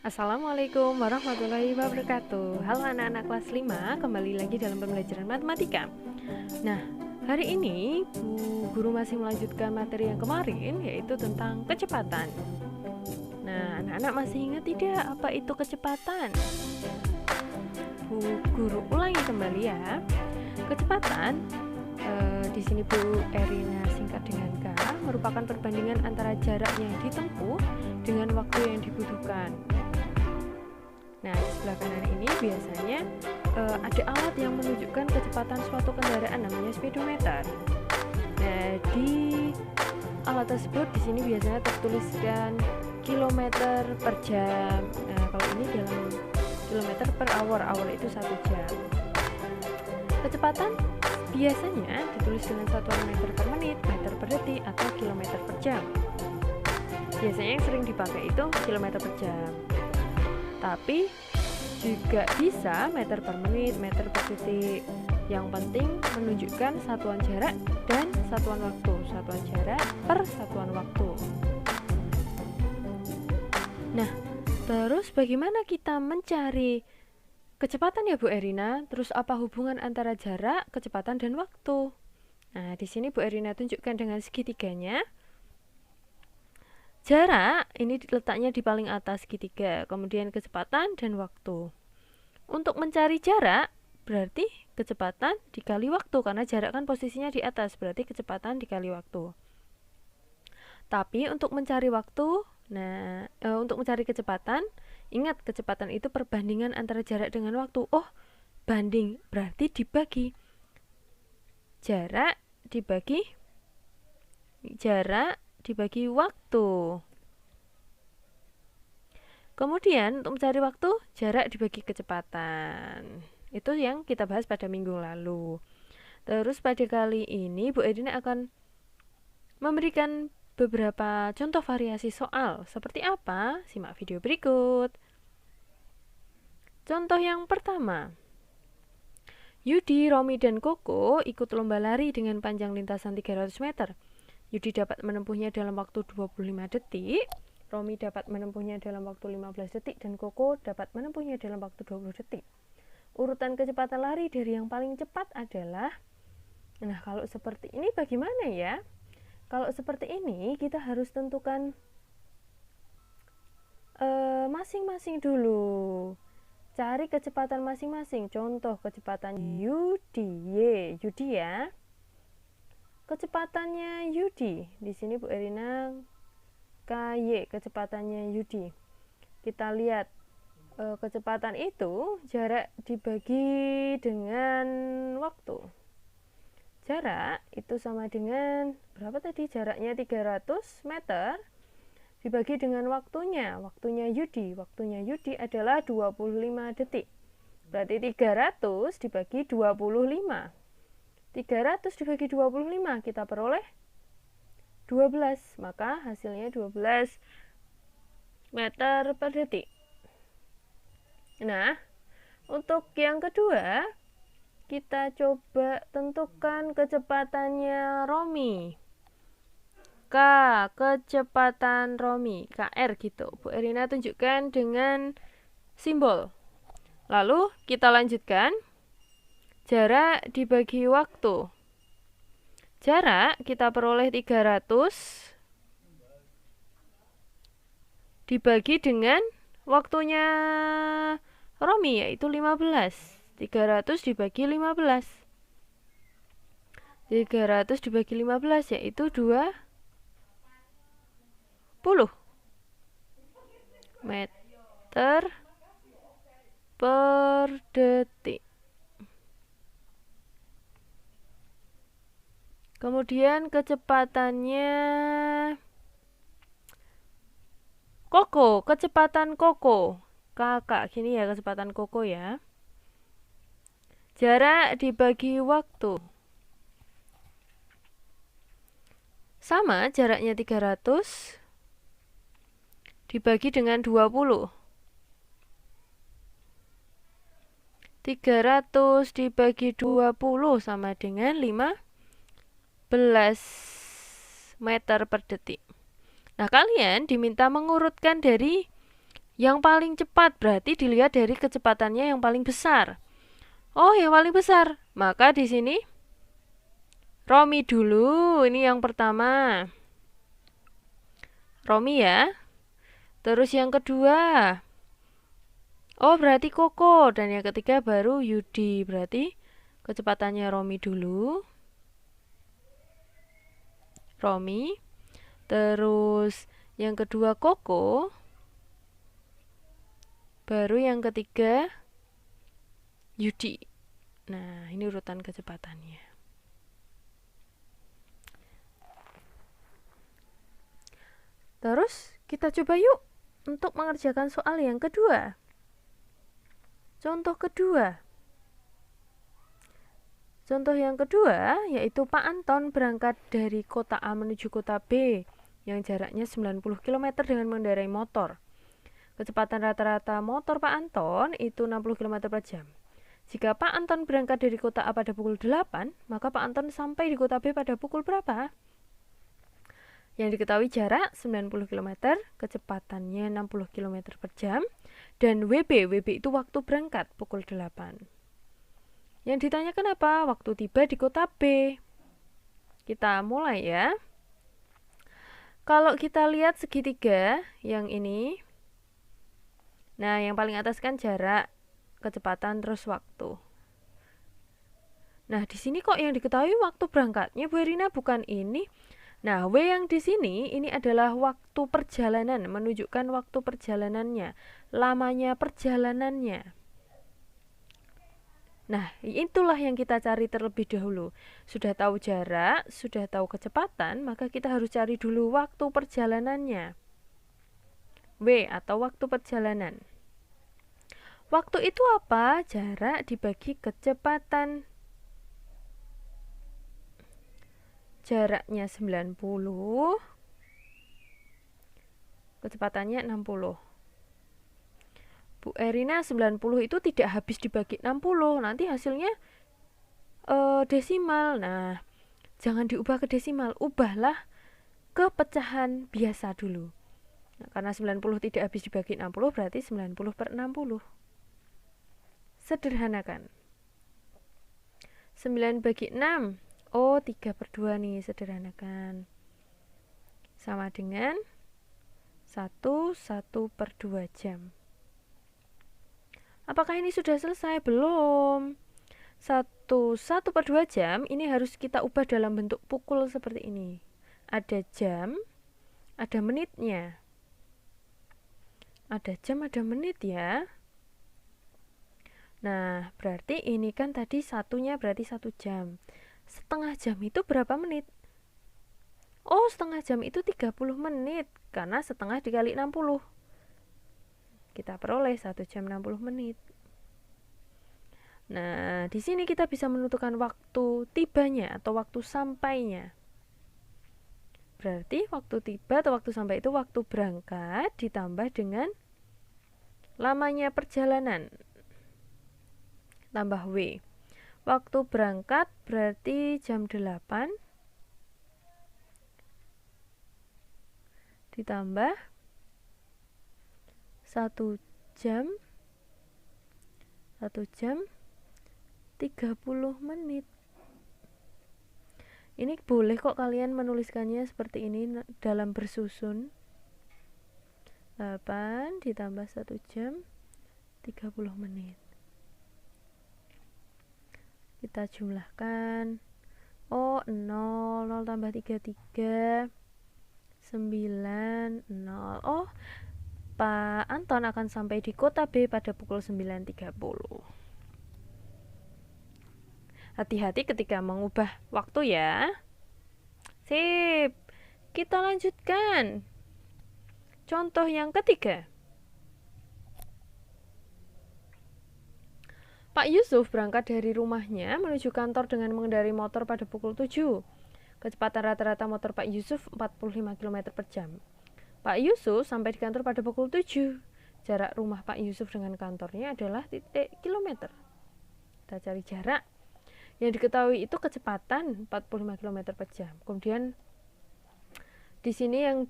Assalamualaikum warahmatullahi wabarakatuh. Halo anak-anak kelas 5, kembali lagi dalam pembelajaran matematika. Nah, hari ini guru masih melanjutkan materi yang kemarin, yaitu tentang kecepatan. Nah, anak-anak masih ingat tidak apa itu kecepatan? Guru ulangi kembali ya. Kecepatan di sini Bu Erina singkat dengan K, merupakan perbandingan antara jarak yang ditempuh dengan waktu yang dibutuhkan. Nah, di sebelah kanan ini biasanya ada alat yang menunjukkan kecepatan suatu kendaraan, namanya speedometer. Nah, di alat tersebut di sini biasanya tertuliskan kilometer per jam. Nah, kalau ini dalam kilometer per hour, hour itu 1 jam. Kecepatan biasanya ditulis dengan satuan meter per menit, meter per detik, atau kilometer per jam. Biasanya yang sering dipakai itu kilometer per jam. Tapi juga bisa meter per menit, meter per detik. Yang penting menunjukkan satuan jarak dan satuan waktu. Satuan jarak per satuan waktu. Nah, terus bagaimana kita mencari kecepatan ya Bu Erina? Terus apa hubungan antara jarak, kecepatan, dan waktu? Nah, di sini Bu Erina tunjukkan dengan segitiganya. Jarak ini letaknya di paling atas segitiga, kemudian kecepatan dan waktu. Untuk mencari jarak berarti kecepatan dikali waktu, karena jarak kan posisinya di atas, berarti kecepatan dikali waktu. Tapi untuk mencari waktu, untuk mencari kecepatan, ingat kecepatan itu perbandingan antara jarak dengan waktu. Oh, banding berarti dibagi. Jarak dibagi waktu. Kemudian untuk mencari waktu, jarak dibagi kecepatan. Itu yang kita bahas pada minggu lalu. Terus pada kali ini Bu Erina akan memberikan beberapa contoh variasi soal. Seperti apa? Simak video berikut. Contoh yang pertama. Yudi, Romi, dan Koko ikut lomba lari dengan panjang lintasan 300 meter. Yudi dapat menempuhnya dalam waktu 25 detik, Romi dapat menempuhnya dalam waktu 15 detik, dan Koko dapat menempuhnya dalam waktu 20 detik. Urutan kecepatan lari dari yang paling cepat adalah, nah kalau seperti ini bagaimana ya? Kalau seperti ini kita harus tentukan masing-masing dulu. Cari kecepatan masing-masing. Contoh kecepatan Yudi ya. Kecepatannya Yudi. Di sini Bu Erina KY kecepatannya Yudi. Kita lihat kecepatan itu jarak dibagi dengan waktu. Jarak itu sama dengan berapa tadi? Jaraknya 300 meter dibagi dengan waktunya. Waktunya Yudi adalah 25 detik. Berarti 300 dibagi 25. 300 dibagi 25 kita peroleh 12, maka hasilnya 12 meter per detik. Nah, untuk yang kedua, kita coba tentukan kecepatannya Romi. K, kecepatan Romi, KR gitu. Bu Erina tunjukkan dengan simbol. Lalu kita lanjutkan. Jarak dibagi waktu. Jarak kita peroleh 300 dibagi dengan waktunya Romi, yaitu 15. 300 dibagi 15. 300 dibagi 15 yaitu 20 meter per detik. Kemudian kecepatannya Koko, kecepatan Koko. Kakak, gini ya kecepatan Koko ya. Jarak dibagi waktu. Sama, jaraknya 300 dibagi dengan 20. 300 dibagi 20 sama dengan 15 meter per detik. Nah, kalian diminta mengurutkan dari Yang paling cepat berarti dilihat dari kecepatannya yang paling besar. Oh, yang paling besar. Maka di sini Romi dulu. Ini yang pertama. Romi ya. Terus yang kedua. Oh, berarti Koko. Dan yang ketiga baru Yudi. Berarti kecepatannya Romi dulu. Romi. Terus yang kedua Koko. Baru yang ketiga Yudi. Nah, ini urutan kecepatannya. Terus kita coba yuk untuk mengerjakan soal yang kedua. Contoh kedua. Contoh yang kedua yaitu Pak Anton berangkat dari kota A menuju kota B yang jaraknya 90 km dengan mengendarai motor. Kecepatan rata-rata motor Pak Anton itu 60 km per jam. Jika Pak Anton berangkat dari kota A pada pukul 8, maka Pak Anton sampai di kota B pada pukul berapa? Yang diketahui jarak 90 km, kecepatannya 60 km per jam, dan WB itu waktu berangkat pukul 8. Yang ditanyakan apa? Waktu tiba di kota B. Kita mulai ya. Kalau kita lihat segitiga yang ini, nah yang paling atas kan jarak, kecepatan, terus waktu. Nah di sini kok yang diketahui waktu berangkatnya Bu Erina bukan ini. Nah W yang di sini ini adalah waktu perjalanan, menunjukkan waktu perjalanannya, lamanya perjalanannya. Nah, itulah yang kita cari terlebih dahulu. Sudah tahu jarak, sudah tahu kecepatan, maka kita harus cari dulu waktu perjalanannya. W atau waktu perjalanan. Waktu itu apa? Jarak dibagi kecepatan. Jaraknya 90, kecepatannya 60. Bu Erina 90 itu tidak habis dibagi 60, nanti hasilnya desimal. Nah, jangan diubah ke desimal, ubahlah ke pecahan biasa dulu. Nah, karena 90 tidak habis dibagi 60 berarti 90 per 60. Sederhanakan. 9 bagi 6. Oh, 3 per 2 nih, sederhanakan. Sama dengan 1 per 2 jam. Apakah ini sudah selesai? Belum. 1 per 2 jam ini harus kita ubah dalam bentuk pukul seperti ini. Ada jam, ada menitnya. Ada jam, ada menit ya. Nah, berarti ini kan tadi satunya berarti 1 jam. Setengah jam itu berapa menit? Oh, setengah jam itu 30 menit. Karena setengah dikali 60. Kita peroleh 1 jam 60 menit. Nah, di sini kita bisa menentukan waktu tibanya atau waktu sampainya. Berarti waktu tiba atau waktu sampai itu waktu berangkat ditambah dengan lamanya perjalanan. Tambah W. Waktu berangkat berarti jam 8 ditambah 1 jam 30 menit. Ini boleh kok kalian menuliskannya seperti ini dalam bersusun. 8 ditambah 1 jam 30 menit. Kita jumlahkan. Oh, 0 tambah 3 9, 0. Oh, Pak Anton akan sampai di kota B pada pukul 9.30. Hati-hati ketika mengubah waktu ya. Sip. Kita lanjutkan. Contoh yang ketiga. Pak Yusuf berangkat dari rumahnya menuju kantor dengan mengendarai motor pada pukul 7. Kecepatan rata-rata motor Pak Yusuf 45 km per jam. Pak Yusuf sampai di kantor pada pukul 7. Jarak rumah Pak Yusuf dengan kantornya adalah titik kilometer. Kita cari jarak. Yang diketahui itu kecepatan 45 km per jam. Kemudian di sini yang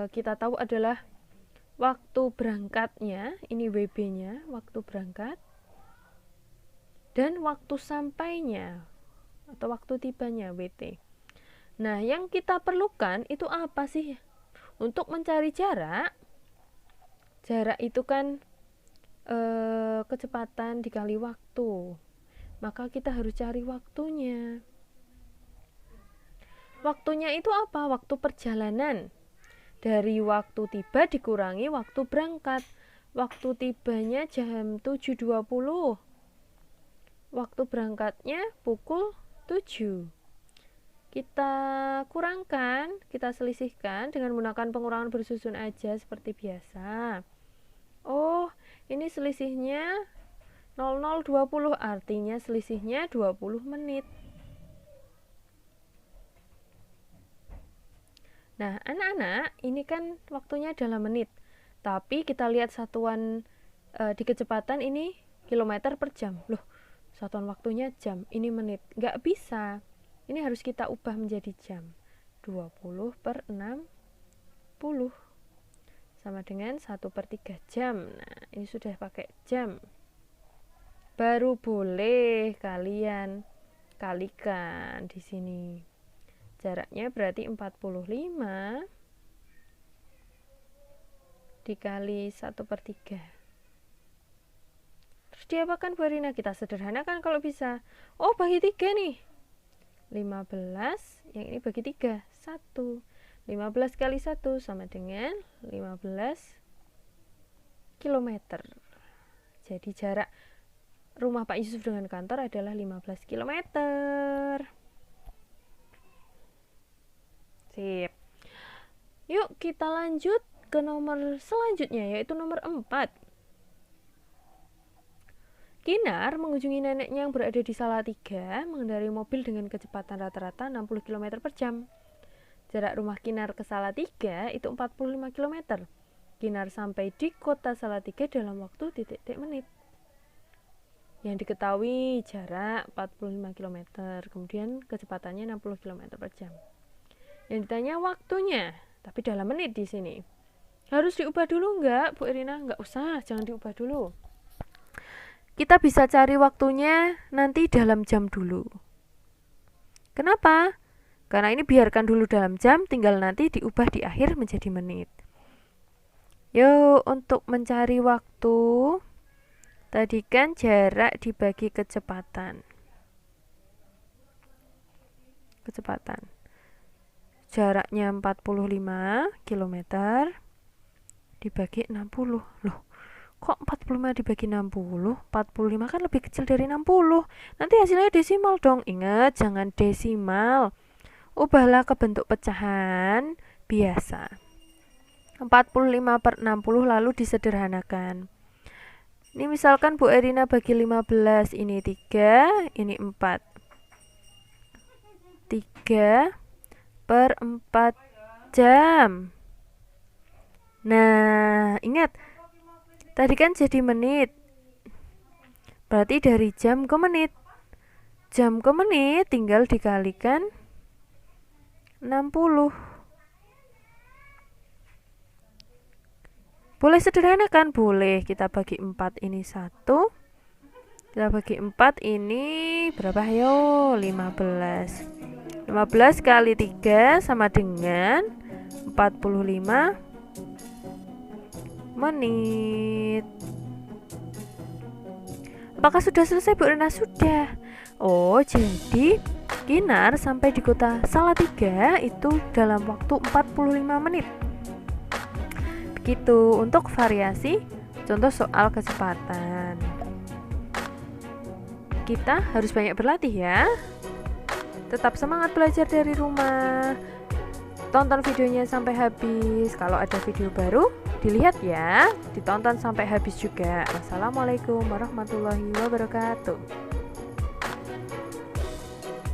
kita tahu adalah waktu berangkatnya, ini WB-nya, waktu berangkat, dan waktu sampainya atau waktu tibanya, WT. Nah, yang kita perlukan itu apa sih? Untuk mencari jarak itu kan kecepatan dikali waktu. Maka kita harus cari waktunya. Waktunya itu apa? Waktu perjalanan. Dari waktu tiba dikurangi waktu berangkat. Waktu tibanya jam 7.20. Waktu berangkatnya pukul 7. Kita kurangkan, kita selisihkan dengan menggunakan pengurangan bersusun aja seperti biasa. Oh, ini selisihnya 00.20, artinya selisihnya 20 menit. Nah, anak-anak, ini kan waktunya dalam menit. Tapi kita lihat satuan di kecepatan ini kilometer per jam. Loh, satuan waktunya jam, ini menit. Nggak bisa. Ini harus kita ubah menjadi jam. 20/60 sama dengan 1/3 jam. Nah, ini sudah pakai jam. Baru boleh kalian kalikan di sini. Jaraknya berarti 45 dikali 1/3. Terus diapakan Bu Erina? Kita sederhanakan kalau bisa. Oh, bagi 3 nih. 15, yang ini bagi 3, 1. 15 kali 1 sama dengan 15 km. Jadi jarak rumah Pak Yusuf dengan kantor adalah 15 km. Sip. Yuk kita lanjut ke nomor selanjutnya, yaitu nomor 4. Kinar mengunjungi neneknya yang berada di Salatiga mengendarai mobil dengan kecepatan rata-rata 60 km per jam. Jarak rumah Kinar ke Salatiga itu 45 km. Kinar sampai di kota Salatiga dalam waktu titik-titik menit. Yang diketahui jarak 45 km, kemudian kecepatannya 60 km per jam. Yang ditanya waktunya, tapi dalam menit di sini. Harus diubah dulu enggak, Bu Erina? Enggak usah, jangan diubah dulu. Kita bisa cari waktunya nanti dalam jam dulu. Kenapa? Karena ini biarkan dulu dalam jam, tinggal nanti diubah di akhir menjadi menit. Yuk, untuk mencari waktu, tadi kan jarak dibagi kecepatan. Jaraknya 45 km dibagi 60. Loh, kok 45 dibagi 60? 45 kan lebih kecil dari 60. Nanti hasilnya desimal dong. Ingat, jangan desimal. Ubahlah ke bentuk pecahan biasa. 45/60 lalu disederhanakan. Ini misalkan Bu Erina bagi 15, ini 3, ini 4. 3/4 jam. Nah, ingat, tadi kan jadi menit. Berarti dari jam ke menit. Jam ke menit tinggal dikalikan 60. Boleh sederhanakan? Boleh. Kita bagi 4, ini 1. Kita bagi 4, ini berapa? Ayo, 15. 15 kali 3 sama dengan 45 menit. Apakah sudah selesai, Bu Rena? Sudah. Oh, jadi Kinar sampai di kota Salatiga itu dalam waktu 45 menit. Begitu untuk variasi contoh soal kecepatan. Kita harus banyak berlatih ya. Tetap semangat belajar dari rumah. Tonton videonya sampai habis. Kalau ada video baru, dilihat ya. Ditonton sampai habis juga. Wassalamualaikum warahmatullahi wabarakatuh.